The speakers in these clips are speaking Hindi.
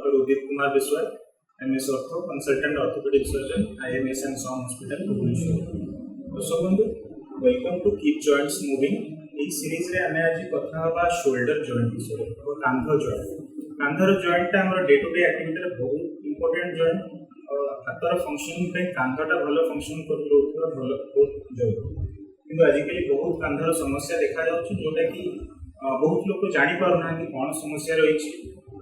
Dr. Udit Kumar Biswal, MS Ortho, Consultant Orthopedic Surgeon, IMS and Som Hospital, Bhubaneswar. So, welcome to Keep Joints Moving. इस सीरीज रे हमें आज कथा हबा शोल्डर जॉइंट विषय और कांध जॉइंट। कांधर जॉइंट हमर डे टू डे एक्टिविटी रे बहुत इंपोर्टेंट जॉइंट। हाथर फंक्शनिंग पे कांधटा भलो फंक्शन करतो भलो बहुत जरूरी। किंतु आजिकली बहुत कांधर समस्या देखा जाउछि जोटा कि बहुत लोग जानि पार ना कि कोन समस्या रही।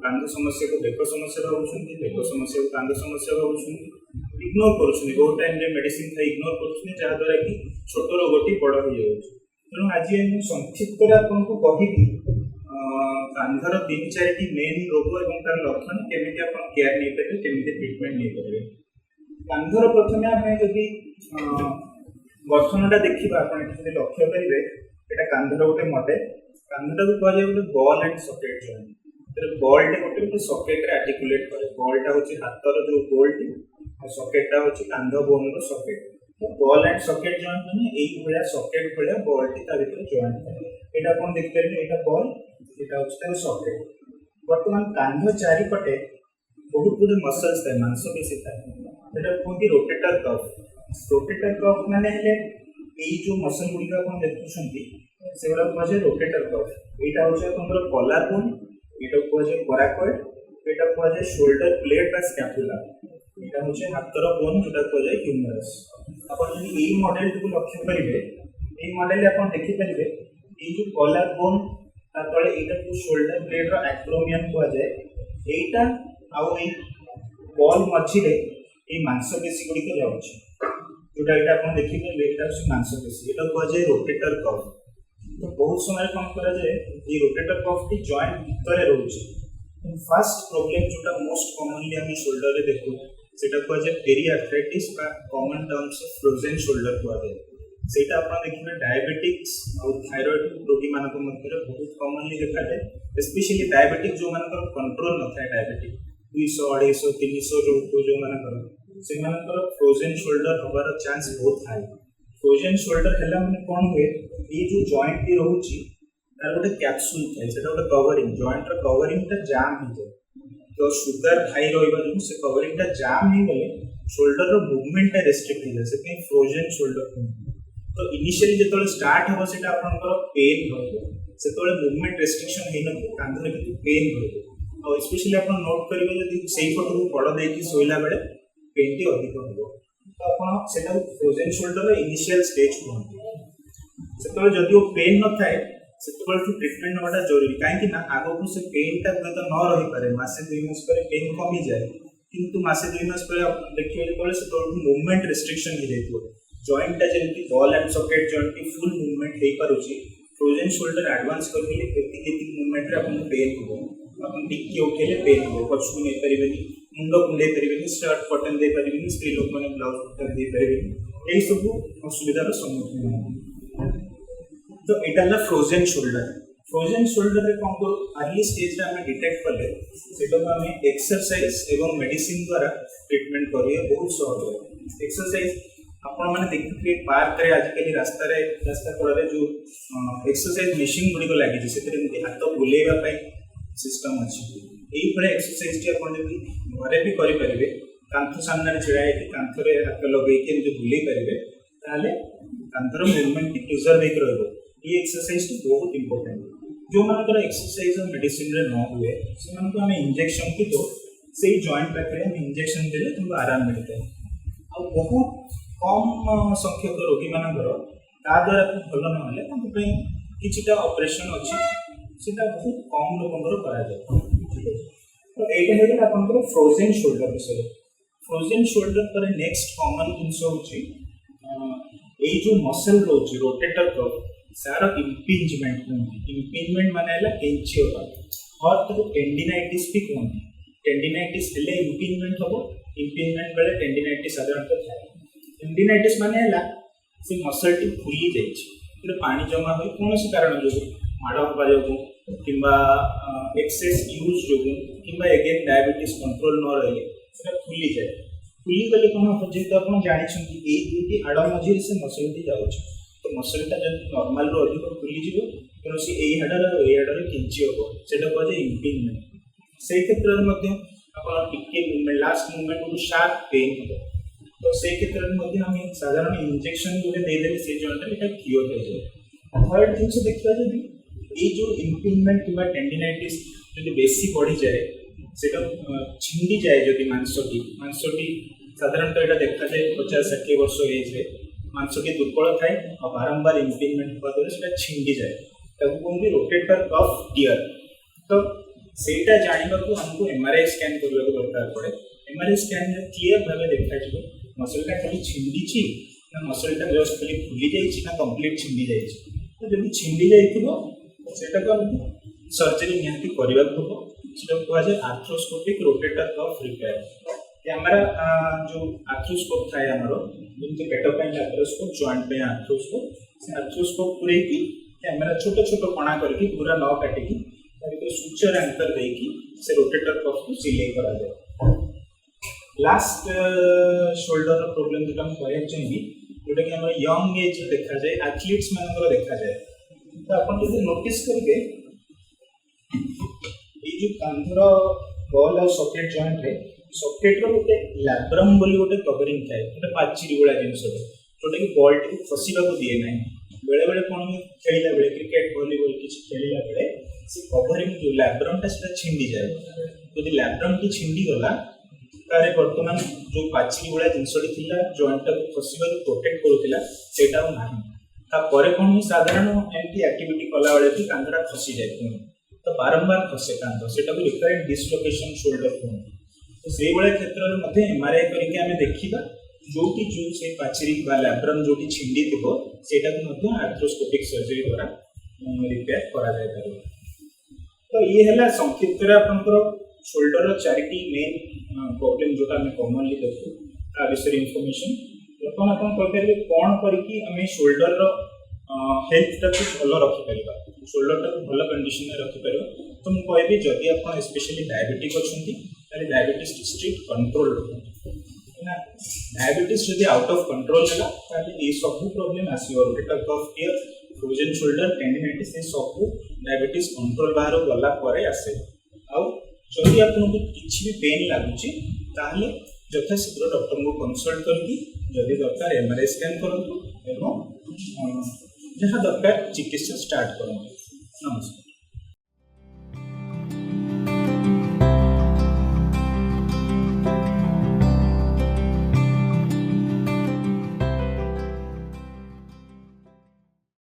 कांध समस्या को बेक समस्या भावुछन्ति, बेक समस्या को कांध समस्या भावुछन्ति, इग्नोर करूछन्ति। बहुत टाइम रे मेडिसिन खाइ इग्नोर करूछन्ति जहा द्वारा कि छोट रोगटी बड़ हो जाउछि। तेणु आज संक्षिप्त आपको कहि कांधर 3-4 मेन रोग और तार लक्षण केमिति आपण केयर नहीं पारे, केमिति ट्रीटमेंट नहीं पारे। कांधर प्रथमे आमे जदि गठनटा देखिबा आपण एठी लक्ष्य करिवे एटा कांधर गोटे मॉडल। कांधटा को कह जाय गोटे बॉल एंड सॉकेट जॉइंट। तर बॉल टे गोटे सॉकेट रे आर्टिकुलेट करे। बॉलटा होची हाथर जो गोलटी और सॉकेटटा होची कांध बोन रो socket. Ball and socket joint माने एक भलिया सॉकेट भलिया बॉल टी ता भीतर जॉइंट करे। एटा आपण देख परिबे एटा बॉल, एटा होची तार सॉकेट। वर्तमान कांध चारि पटे बहुत गुड मसल्स थाए, मांसपेशी थाए। एटा कोंती रोटेटर कफ। रोटेटर कफ माने हेले एई जो मसल गुडी आपण देखुछंती सेगुडा कहजे रोटेटर कफ। एटा होची हमर कॉलर बोन, एटा कहजे कोराकोइड, एटा कहजे शोल्डर ब्लेड बा स्कैपुला, एटा होची हाथर बोन जोटा कहजे ह्यूमरस। आपण जदि एई मॉडल को लक्ष्य करिवे, एई मॉडल आपण देखि परिबे एई जो कॉलर बोन ता तळे एटा को शोल्डर ब्लेड रो एक्रोमियम कहजे। एटा आउ एई बॉल मझिरे एई मांसपेशी गुडी को जाउछि जोटा एटा आपण देखि परिबे एटा होची मांसपेशी। एटा कहजे रोटेटर कफ। तो बहुत समय कम करा जाए ये रोटेटर कफ की जॉइंट भितर रहउछि। फर्स्ट प्रॉब्लम जोटा मोस्ट कॉमनली हम शोल्डर रे देखु सेटा कहजे पेरिआर्थराइटिस बा कॉमन टर्म्स फ्रोजन शोल्डर कहजे। सेटा आपण देखिबे डायबिटिक्स और थायराइड रोगी मानक मध्य बहुत कॉमनली देखा जाए। स्पेशली डायबिटिक जो मानकर कंट्रोल न थाए, डायबिटिक 200 250 300 जो मानकर से मानकर फ्रोजन शोल्डर होबार चांस बहुत हाई। फ्रोजन शोल्डर हैला माने कोन हुए ये जो जॉइंट टी रहउछि तार गोटे कैप्सूल थाए, सेटा गोटे कवरिंग, जॉइंट रो कवरिंग ता जाम हो जाए। तो शुगर हाई रहइबा जो से कवरिंग ता जाम हो गले शोल्डर रो मूवमेंट रेस्ट्रिक्ट हो जाए, से फ्रोजन शोल्डर। तो इनिशियली जेतोले स्टार्ट हो सेटा आपनकर पेन होइबो, सेतोले मूवमेंट रेस्ट्रिक्शन हेइ न कांधरे कि पेन होइबो। और स्पेशली आपण नोट करिवे जदि सेही पट को बड़ देकी सोइला बेले पेन टी अधिक होइबो। तो आपण सेटा फ्रोजन शोल्डर रो इनिशियल स्टेज कहंती। सेतोले जदि ओ पेन न थाए सेतोले टू ट्रीटमेंट नवाटा जरूरी, काहे कि ना आगो को से पेन ता तो न रहि पारे। मासे 2 मास पर पेन कमी जाए, किंतु मासे 2 मास पर देखिए जेतोले सेतोले मूवमेंट रेस्ट्रिक्शन हो जाइतो। जॉइंट ता जेंति बॉल एंड सॉकेट जॉइंट की फुल मूवमेंट हेइ पारुछि, फ्रोजन शोल्डर एडवांस करले एति मूवमेंट रे आपन पेन हो। आपन टिकी उठेले पेन हो, पछु नै परिबेनी, मुंड कुंडे परिबेनी, शर्ट बटन दे परिबेनी, स्त्री लोक माने ब्लाउज बटन दे परिबेनी। एई सब असुविधार सम्मुखीन होबो। तो एटा ला फ्रोजन शोल्डर। फ्रोजन शोल्डर रे कोन को अर्ली स्टेज रे हमें डिटेक्ट करले सेटा को हमें एक्सरसाइज एवं मेडिसिन द्वारा ट्रीटमेंट करिए बहुत सहज है। एक्सरसाइज आपण माने देखिबे पार्क रे आजकल रास्ता कड़े जो एक्सरसाइज मशीन गुडी को लागि से हाथ बुलेवा पई सिस्टम अछि। एई पर एक्सरसाइज टी आपण जदि घरे भी करि परिबे, कांथ सामने छिड़ा है कि कांथ रे हाथ लगे के जो बुले परिबे ताले कांथर मूवमेंट की प्रिजर्व एक रहबो। ये एक्सरसाइज टी बहुत इंपोर्टेंट। जो मानकर एक्सरसाइज और मेडिसिन रे न हुए से मानको हमें इंजेक्शन की तो सेही जॉइंट पाखरे हम इंजेक्शन देले तुमको आराम मिलते हैं। और बहुत कम संख्यक रोगी मानकर ता द्वारा भल न होले तांको पई किछिटा ऑपरेशन अछि, सेटा बहुत कम लोकंकर करा जाय। ठीक है, तो एटा हेले आपनकर फ्रोजन शोल्डर विषय। फ्रोजन शोल्डर पर नेक्स्ट कॉमन जिंस होछि एई जो मसल रोछि रोटेटर कफ सारा इंपिंजमेंट। इंपिंजमेंट माने हला केंची होबा और तो टेंडिनाइटिस भी कहंती। टेंडिनाइटिस हेले इंपिंजमेंट होबो, इंपिंजमेंट बेले टेंडिनाइटिस साधारणतः थाए। टेंडिनाइटिस माने हला से मसल टी फुली जाइछि, એટલે પાણી જમા હોય કોનસી કારણ જોગુ, માડ હોવા જોગુ કિંબा एक्सेस यूज जोगु किंबा अगेन डायबिटीज कंट्रोल न रहिले सेटा फुली जाए। फुली गले कोन हो जेतो आपण जानि छथि ए दुटी हाड़ मझिर से मसल टी जाउछ, तो मसलटा जब नॉर्मल रो अधिक फुली जिवो तेणु से एई हाडर ए हाडर किंची हो सेटा कहजे इंपिंजमेंट। सेई क्षेत्र मध्ये ଆପଣ ଟିକେ ଲାଷ୍ଟ ମୁଭमेଣ୍ଟ शार्प पेन हो तो से क्षेत्र में हम साधारण इंजेक्शन गोटे देदेले से जॉइंट एटा क्योर हो जाए। थर्ड जिन देखा जब ये जो इम्पिंजमेंट कि टेंडिनाइटिस जो बेसी बढ़ी जाए से छिंडी जाए जदि मांसटी साधारणतः यहाँ देखा जाए 50-60 वर्ष एज मांसटी दुर्बल थाए और बारंबार इम्पिंजमेंट हुआ द्वारा छिंडी जाए कहते रोटेटर कफ टियर। तो सेटा जानवा को हमको एमआरआई स्कैन करने दरकार पड़े। एमआरआई स्कैन में क्लीयर भाव देखा मसलटा खाली छिंडी ना मसलटा जस्ट खाली फुली जाइए ना कंप्लीट छिंडी जाइए। तो जब छिंडी जाइए को सर्जरी निहाती करने को कहुए arthroscopic rotator cuff repair. Camera जो आर्थ्रोस्कोप थाए जमी पेट लैप्रोस्कोप जॉइंट पे आर्थ्रोस्कोप से आर्थ्रोस्कोप पूरे कैमरा छोट छोट कणा करके पूरा न काटिकी सुचर एंकर देकी से रोटेटर कफ को सिलाई करा जाए। लास्ट शोल्डर प्रॉब्लम जो हम कहना चाहिए जोटा कि हमारे यंग एज देखा जाए एथलीट्स मान देखा जाए तो आप नोटिस करेंगे ये जो कांधर बॉल और सॉकेट जॉइंट है सॉकेट गोटे लैब्रम बोली गोटे कवरिंग थाए गोटे पाचिरी भाया जिनस जोटा कि बॉल टी खसवा दिए ना बेले बेले कौन खेलला बेले क्रिकेट वॉलीबॉल किसी खेलला बेले से कवरिंग जो लैब्रमटा से छिंडी जाए जब लैब्रम टी छिंडी गला तारे वर्तमान जो पाचिरी भाया जिनसटी जॉइंटा को खसवा प्रोटेक्ट करूला सेटा ना कौन साधारण एमती एक्टिविटी कला बेले भी कांधटा खसी जाए तो बारंबार खसे कांध से रिकरेंट डिस्लोकेशन शोल्डर कहते। तो से भाया क्षेत्र में एमआरआई करके देखा जो से पाचिरी लैब्रम जो छिंडी थो से आर्थ्रोस्कोपिक सर्जरी द्वारा रिपेयर करा जाय पारे। तो ये है संक्षिप्त आपंकर शोल्डर चारिटी मेन प्रॉब्लम जोटा आम कॉमनली देखू ता विषय इनफॉरमेशन बर्तमान आप कहींपारे कौन करके शोल्डर हेल्थ टाक भल रखिपर शोल्डर टाक भल कंडीशन में रखिपर। तो मुझे कहबी जदि आप स्पेशली डायबिटिक अच्छा डायबिटीज स्ट्रिक्ट कंट्रोल रखते ना डायबिटीज जब आउट ऑफ कंट्रोल है ये सब प्रॉब्लम आसो rotator cuff tear frozen shoulder tendinitis ये सब डायबिटीज कंट्रोल बाहर गला आसे। आदि आपको किसी भी पेन लगुच ताहले यथाशीघ्र डॉक्टर को कंसल्ट करके जदि दरकार एमआरआई स्कैन करूँ जहाँ दरकार चिकित्सा स्टार्ट करूँ। नमस्कार।